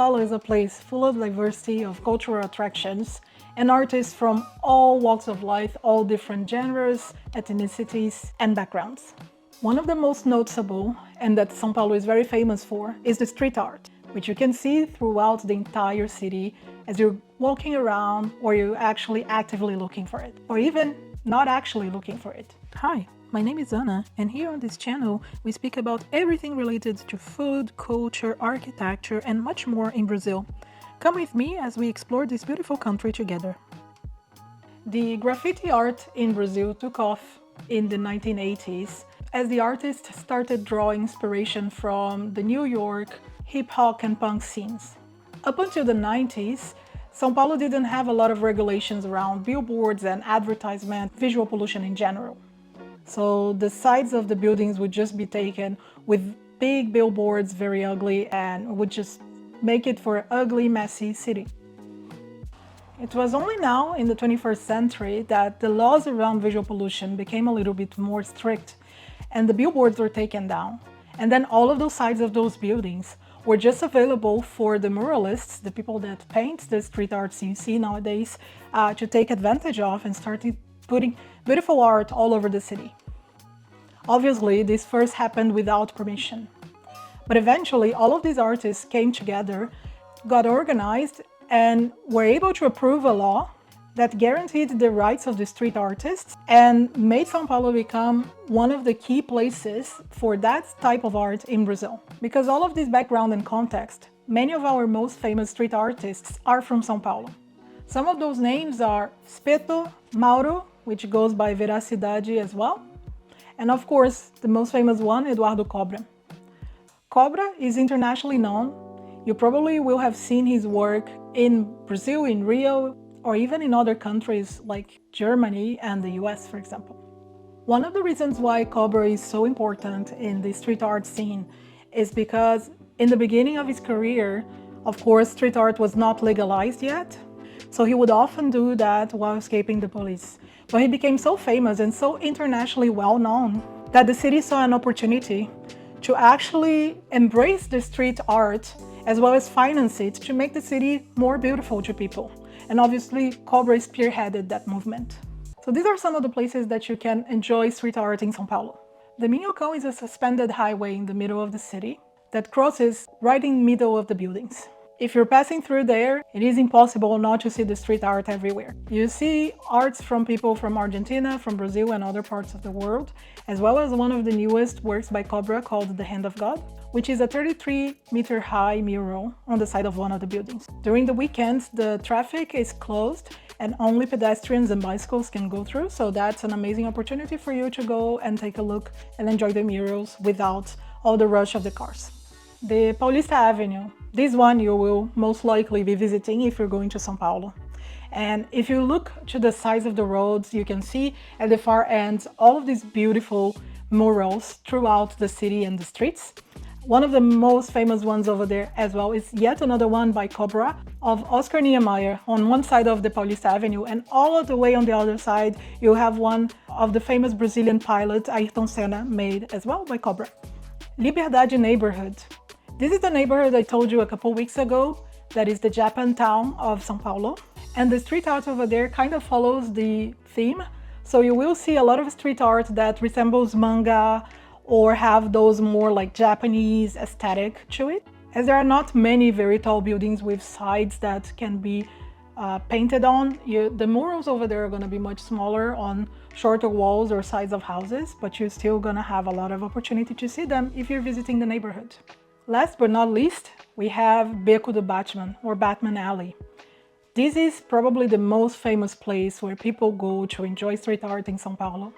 Paulo is a place full of diversity of cultural attractions and artists from all walks of life, all different genres, ethnicities, and backgrounds. One of the most noticeable, and that São Paulo is very famous for, is the street art, which you can see throughout the entire city as you're walking around or you're actually actively looking for it, or even not actually looking for it. Hi, my name is Anna, and here on this channel we speak about everything related to food, culture, architecture, and much more in Brazil. Come with me as we explore this beautiful country together. The graffiti art in Brazil took off in the 1980s as the artists started drawing inspiration from the New York hip-hop and punk scenes. Up until the 90s, São Paulo didn't have a lot of regulations around billboards and advertisement, visual pollution in general. So the sides of the buildings would just be taken with big billboards, very ugly, and would just make it for an ugly, messy city. It was only now, in the 21st century, that the laws around visual pollution became a little bit more strict and the billboards were taken down. And then all of those sides of those buildings were just available for the muralists, the people that paint the street arts you see nowadays, to take advantage of and started putting beautiful art all over the city. Obviously, this first happened without permission. But eventually, all of these artists came together, got organized, and were able to approve a law that guaranteed the rights of the street artists and made São Paulo become one of the key places for that type of art in Brazil. Because all of this background and context, many of our most famous street artists are from São Paulo. Some of those names are Speto, Mauro, which goes by Veracidade as well, and of course, the most famous one, Eduardo Cobra. Cobra is internationally known. You probably will have seen his work in Brazil, in Rio, or even in other countries like Germany and the US, for example. One of the reasons why Cobra is so important in the street art scene is because in the beginning of his career, of course, street art was not legalized yet, so he would often do that while escaping the police. But he became so famous and so internationally well-known that the city saw an opportunity to actually embrace the street art as well as finance it to make the city more beautiful to people. And obviously, Cobra spearheaded that movement. So these are some of the places that you can enjoy street art in São Paulo. The Minhocão is a suspended highway in the middle of the city that crosses right in the middle of the buildings. If you're passing through there, it is impossible not to see the street art everywhere. You see arts from people from Argentina, from Brazil, and other parts of the world, as well as one of the newest works by Cobra called The Hand of God, which is a 33-meter-high mural on the side of one of the buildings. During the weekends, the traffic is closed and only pedestrians and bicycles can go through, so that's an amazing opportunity for you to go and take a look and enjoy the murals without all the rush of the cars. The Paulista Avenue. This one you will most likely be visiting if you're going to São Paulo. And if you look to the sides of the roads, you can see at the far ends all of these beautiful murals throughout the city and the streets. One of the most famous ones over there as well is yet another one by Cobra of Oscar Niemeyer on one side of the Paulista Avenue, and all of the way on the other side you have one of the famous Brazilian pilot Ayrton Senna made as well by Cobra. Liberdade neighborhood. This is the neighborhood I told you a couple weeks ago that is the Japantown of São Paulo, and the street art over there kind of follows the theme. So you will see a lot of street art that resembles manga or have those more like Japanese aesthetic to it. As there are not many very tall buildings with sides that can be painted on, the murals over there are going to be much smaller on shorter walls or sides of houses, but you're still going to have a lot of opportunity to see them if you're visiting the neighborhood. Last but not least, we have Beco do Batman, or Batman Alley. This is probably the most famous place where people go to enjoy street art in São Paulo.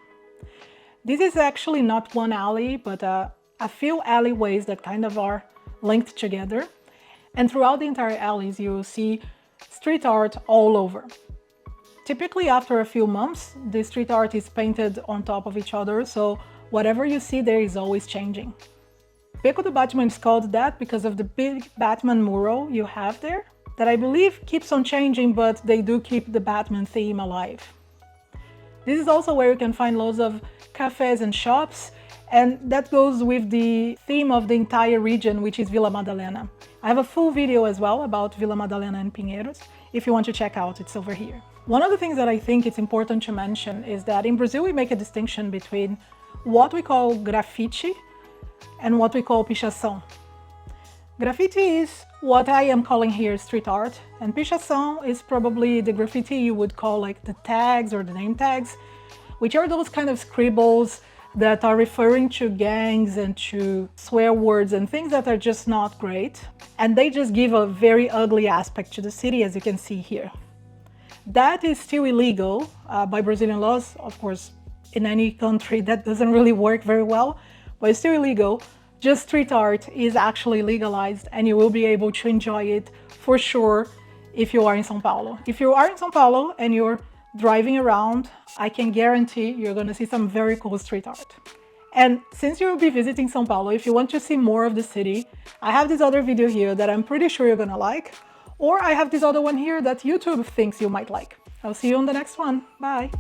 This is actually not one alley, but a few alleyways that kind of are linked together. And throughout the entire alleys, you'll see street art all over. Typically, after a few months, the street art is painted on top of each other, so whatever you see there is always changing. Beco do Batman is called that because of the big Batman mural you have there, that I believe keeps on changing, but they do keep the Batman theme alive. This is also where you can find loads of cafes and shops, and that goes with the theme of the entire region, which is Vila Madalena. I have a full video as well about Vila Madalena and Pinheiros. If you want to check out, it's over here. One of the things that I think it's important to mention is that in Brazil we make a distinction between what we call graffiti and what we call pichação. Graffiti is what I am calling here street art, and pichação is probably the graffiti you would call like the tags or the name tags, which are those kind of scribbles that are referring to gangs and to swear words and things that are just not great. And they just give a very ugly aspect to the city, as you can see here. That is still illegal by Brazilian laws. Of course, in any country that doesn't really work very well, but it's still illegal. Just street art is actually legalized, and you will be able to enjoy it for sure if you are in São Paulo. If you are in São Paulo and you're driving around, I can guarantee you're gonna see some very cool street art. And since you'll be visiting São Paulo, if you want to see more of the city, I have this other video here that I'm pretty sure you're gonna like, or I have this other one here that YouTube thinks you might like. I'll see you on the next one. Bye!